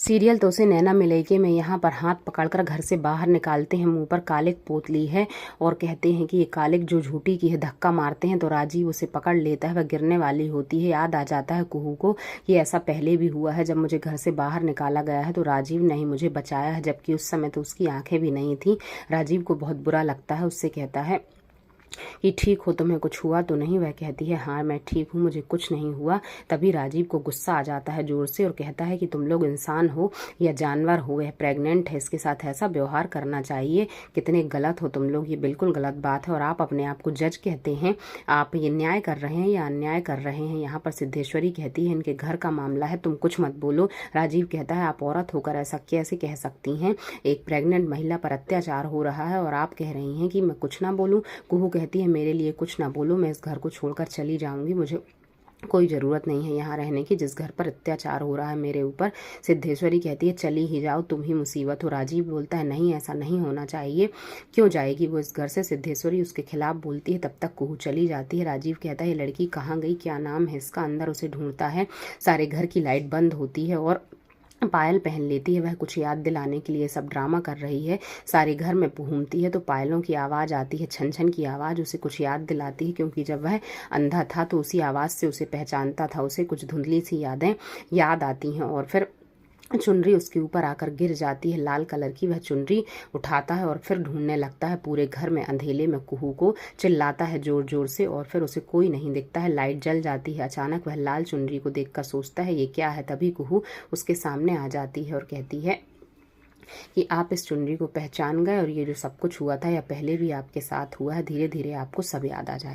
Serial तो से नैना मिलेगी में यहाँ पर हाथ पकड़कर घर से बाहर निकालते हैं। मुंह पर कालिक पोत ली है और कहते हैं कि ये कालिक जो झूठी की है। धक्का मारते हैं तो राजीव उसे पकड़ लेता है, वह गिरने वाली होती है। याद आ जाता है कुहू को कि ऐसा पहले भी हुआ है, जब मुझे घर से बाहर निकाला गया है तो राजीव ने ही मुझे बचाया है, जबकि उस समय तो उसकी आंखें भी नहीं थी। राजीव को बहुत बुरा लगता है, उससे कहता है कि ठीक हो, तुम्हें कुछ हुआ तो नहीं। वह कहती है हाँ मैं ठीक हूँ, मुझे कुछ नहीं हुआ। तभी राजीव को गुस्सा आ जाता है जोर से और कहता है कि तुम लोग इंसान हो या जानवर हो, यह प्रेग्नेंट है, इसके साथ ऐसा व्यवहार करना चाहिए, कितने गलत हो तुम लोग, ये बिल्कुल गलत बात है। और आप अपने आप को जज कहते हैं, आप ये न्याय कर रहे हैं या अन्याय कर रहे हैं। यहाँ पर सिद्धेश्वरी कहती है इनके घर का मामला है, तुम कुछ मत बोलो। राजीव कहता है आप औरत होकर ऐसा कैसे कह सकती हैं, एक प्रेग्नेंट महिला पर अत्याचार हो रहा है और आप कह रही हैं कि मैं कुछ ना बोलूँ। कुहू कहती है मेरे लिए कुछ ना बोलो, मैं इस घर को छोड़कर चली जाऊंगी, मुझे कोई ज़रूरत नहीं है यहाँ रहने की, जिस घर पर अत्याचार हो रहा है मेरे ऊपर। सिद्धेश्वरी कहती है चली ही जाओ, तुम ही मुसीबत हो। राजीव बोलता है नहीं ऐसा नहीं होना चाहिए, क्यों जाएगी वो इस घर से। सिद्धेश्वरी उसके खिलाफ बोलती है, तब तक कुहू चली जाती है। राजीव कहता है ये लड़की कहाँ गई, क्या नाम है इसका, अंदर उसे ढूंढता है। सारे घर की लाइट बंद होती है और पायल पहन लेती है, वह कुछ याद दिलाने के लिए सब ड्रामा कर रही है। सारे घर में घूमती है तो पायलों की आवाज़ आती है, छन छन की आवाज़ उसे कुछ याद दिलाती है, क्योंकि जब वह अंधा था तो उसी आवाज़ से उसे पहचानता था। उसे कुछ धुंधली सी यादें याद आती हैं और फिर चुनरी उसके ऊपर आकर गिर जाती है, लाल कलर की। वह चुनरी उठाता है और फिर ढूंढने लगता है पूरे घर में, अंधेले में कुहू को चिल्लाता है जोर जोर से और फिर उसे कोई नहीं दिखता है। लाइट जल जाती है, अचानक वह लाल चुनरी को देखकर सोचता है ये क्या है। तभी कुहू उसके सामने आ जाती है और कहती है कि आप इस चुनरी को पहचान गए और ये जो सब कुछ हुआ था या पहले भी आपके साथ हुआ है, धीरे धीरे आपको सब याद आ जाएगा।